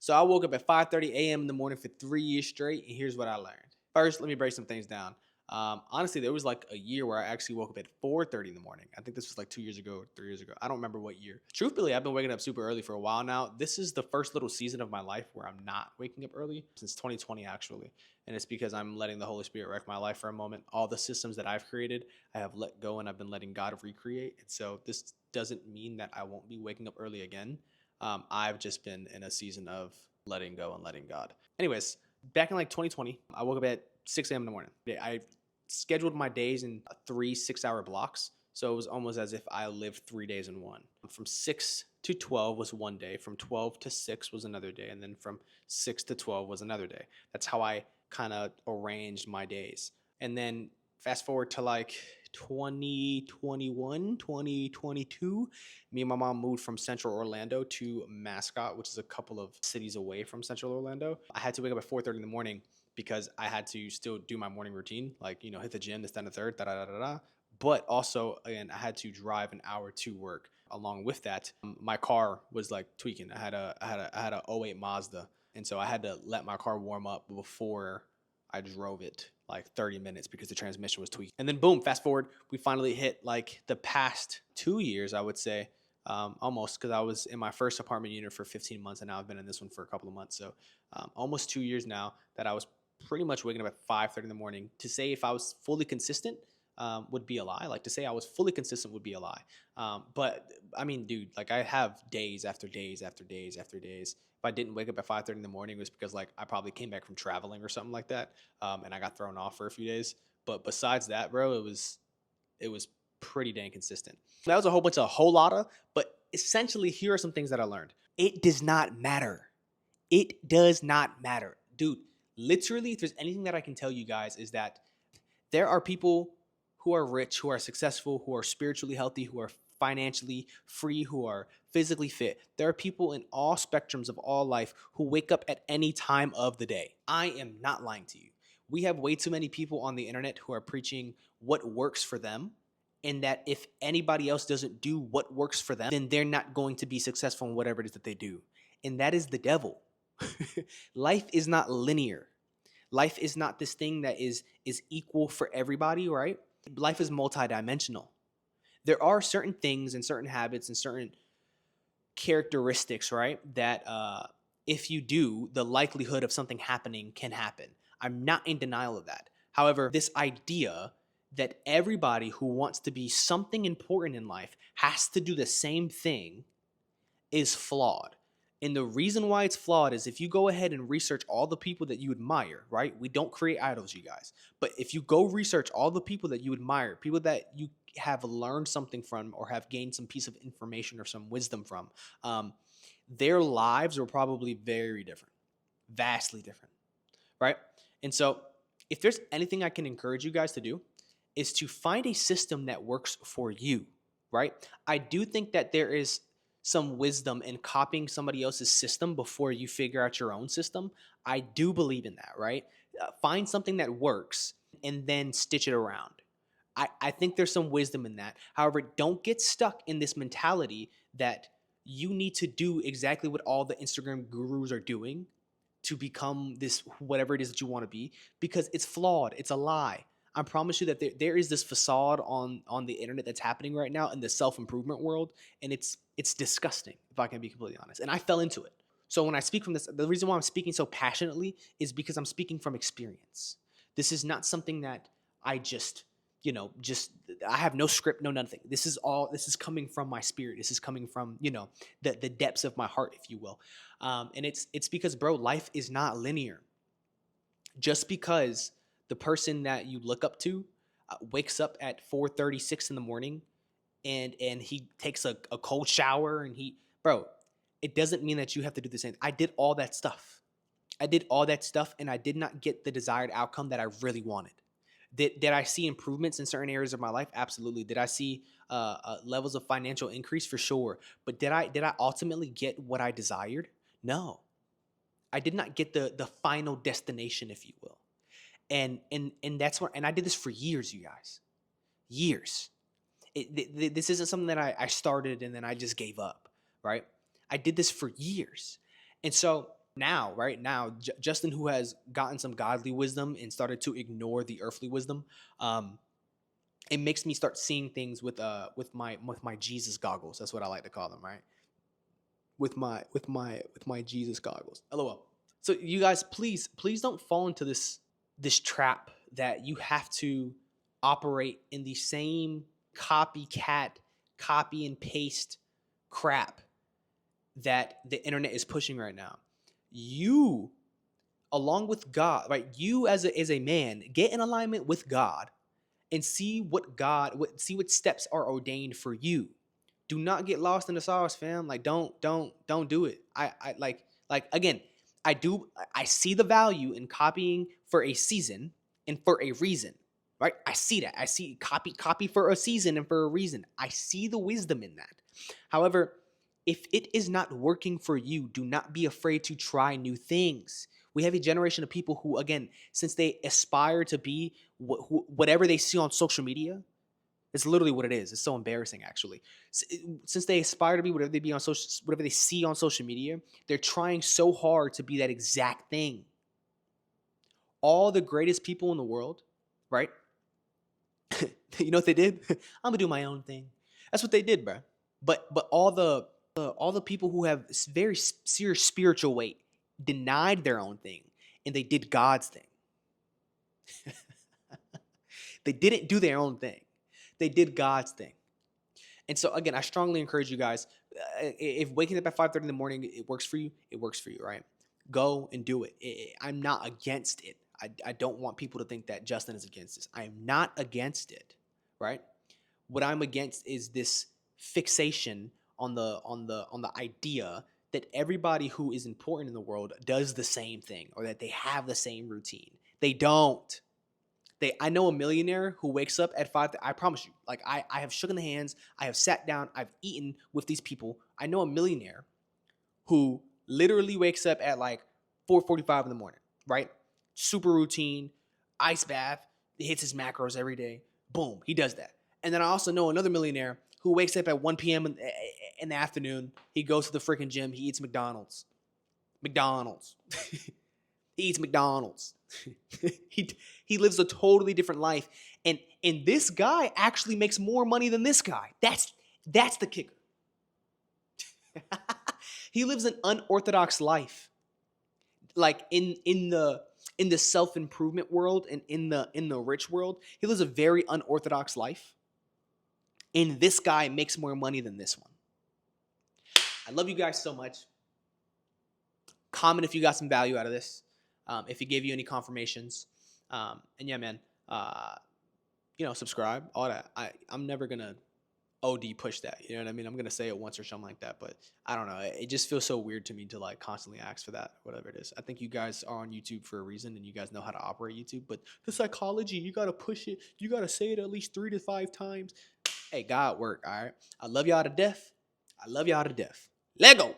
So I woke up at 5:30 a.m. in the morning for 3 years straight, and here's what I learned. First, let me break some things down. Honestly, there was like a year where I actually woke up at 4:30 in the morning. I think this was like 2 years ago, or 3 years ago. I don't remember what year. Truthfully, I've been waking up super early for a while now. This is the first little season of my life where I'm not waking up early since 2020, actually. And it's because I'm letting the Holy Spirit wreck my life for a moment. All the systems that I've created, I have let go and I've been letting God recreate. And so this doesn't mean that I won't be waking up early again. I've just been in a season of letting go and letting God. Anyways, back in like 2020, I woke up at 6 a.m. in the morning. I scheduled my days in 3 6-hour blocks. So it was almost as if I lived 3 days in one. From 6 to 12 was one day, from 12 to 6 was another day, and then from 6 to 12 was another day. That's how I kind of arranged my days. And then fast forward to like 2021, 2022, me and my mom moved from Central Orlando to Mascot, which is a couple of cities away from Central Orlando. I had to wake up at 4:30 in the morning because I had to still do my morning routine, like, hit the gym, this, that, and the third, da, da, da, da, da. But also, again, I had to drive an hour to work. Along with that, my car was like tweaking. I had a '08 Mazda, and so I had to let my car warm up before I drove it like 30 minutes because the transmission was tweaked. And then boom, fast forward, we finally hit like the past 2 years, I would say, almost, because I was in my first apartment unit for 15 months and now I've been in this one for a couple of months. So almost 2 years now that I was pretty much waking up at 5:30 in the morning. To say if I was fully consistent would be a lie. Like, to say I was fully consistent would be a lie. But I mean, dude, like, I have days after days after days after days. If I didn't wake up at 5:30 in the morning, it was because like I probably came back from traveling or something like that, and I got thrown off for a few days. But besides that, bro, it was pretty dang consistent. That was a whole lot of, but essentially, here are some things that I learned. It does not matter. It does not matter, dude. Literally, if there's anything that I can tell you guys, is that there are people who are rich, who are successful, who are spiritually healthy, who are financially free, who are physically fit. There are people in all spectrums of all life who wake up at any time of the day. I am not lying to you. We have way too many people on the internet who are preaching what works for them, and that if anybody else doesn't do what works for them, then they're not going to be successful in whatever it is that they do. And that is the devil. Life is not linear. Life is not this thing that is equal for everybody, right? Life is multidimensional. There are certain things and certain habits and certain characteristics, right, that if you do, the likelihood of something happening can happen. I'm not in denial of that. However, this idea that everybody who wants to be something important in life has to do the same thing is flawed. And the reason why it's flawed is if you go ahead and research all the people that you admire, right? We don't create idols, you guys. But if you go research all the people that you admire, people that you have learned something from or have gained some piece of information or some wisdom from, their lives are probably very different, vastly different, right? And so if there's anything I can encourage you guys to do, is to find a system that works for you, right? I do think that there is some wisdom in copying somebody else's system before you figure out your own system. I do believe in that, right? Find something that works and then stitch it around. I think there's some wisdom in that. However, don't get stuck in this mentality that you need to do exactly what all the Instagram gurus are doing to become this, whatever it is that you want to be, because it's flawed. It's a lie. I promise you that there is this facade on the internet that's happening right now in the self-improvement world, and it's disgusting, if I can be completely honest. And I fell into it. So when I speak from this, the reason why I'm speaking so passionately is because I'm speaking from experience. This is not something that I just, just I have no script, no nothing. This is coming from my spirit. This is coming from, the depths of my heart, if you will. And it's because, bro, life is not linear. Just because the person that you look up to wakes up at 4:36 in the morning and he takes a cold shower and bro, it doesn't mean that you have to do the same. I did all that stuff. And I did not get the desired outcome that I really wanted. Did I see improvements in certain areas of my life? Absolutely. Did I see levels of financial increase? For sure. But did I ultimately get what I desired? No. I did not get the final destination, if you will. And that's what, and I did this for years, you guys. Years. This isn't something that I started and then I just gave up, right? I did this for years. And so now, right now, Justin, who has gotten some godly wisdom and started to ignore the earthly wisdom, it makes me start seeing things with my Jesus goggles. That's what I like to call them, right? With my Jesus goggles. LOL. So you guys, please don't fall into this trap that you have to operate in the same copycat, copy and paste crap that the internet is pushing right now. You, along with God, right? You as a man, get in alignment with God and see see what steps are ordained for you. Do not get lost in the sauce, fam. Like don't do it. I like again, I see the value in copying for a season and for a reason. Right? I see that. I see copy for a season and for a reason. I see the wisdom in that. However, if it is not working for you, do not be afraid to try new things. We have a generation of people who, again, since they aspire to be whatever they see on social media, it's literally what it is. It's so embarrassing, actually. Since they aspire to be whatever they see on social media, they're trying so hard to be that exact thing. All the greatest people in the world, right? You know what they did? I'm gonna do my own thing. That's what they did, bro. But all the people who have very serious spiritual weight denied their own thing and they did God's thing. They didn't do their own thing. They did God's thing. And so again, I strongly encourage you guys, if waking up at 5:30 in the morning, it works for you, it works for you, right? Go and do it. I'm not against it. I don't want people to think that Justin is against this. I am not against it, right? What I'm against is this fixation on the idea that everybody who is important in the world does the same thing or that they have the same routine. They don't. I know a millionaire who wakes up at 5. I promise you, like I have shaken the hands, I have sat down, I've eaten with these people. I know a millionaire who literally wakes up at like 4:45 in the morning, right? Super routine, ice bath, he hits his macros every day. Boom, he does that. And then I also know another millionaire who wakes up at 1 p.m. in the afternoon. He goes to the freaking gym. He eats McDonald's. He eats McDonald's. he lives a totally different life. And this guy actually makes more money than this guy. That's the kicker. He lives an unorthodox life. Like in the self-improvement world and in the rich world, he lives a very unorthodox life. And this guy makes more money than this one. I love you guys so much. Comment if you got some value out of this. If it gave you any confirmations. And yeah, man, subscribe, all that. I'm never going to OD push that. You know what I mean? I'm going to say it once or something like that. But I don't know. It just feels so weird to me to like constantly ask for that, whatever it is. I think you guys are on YouTube for a reason and you guys know how to operate YouTube. But the psychology, you got to push it. You got to say it at least 3 to 5 times. Hey, God work, all right? I love y'all to death. Lego.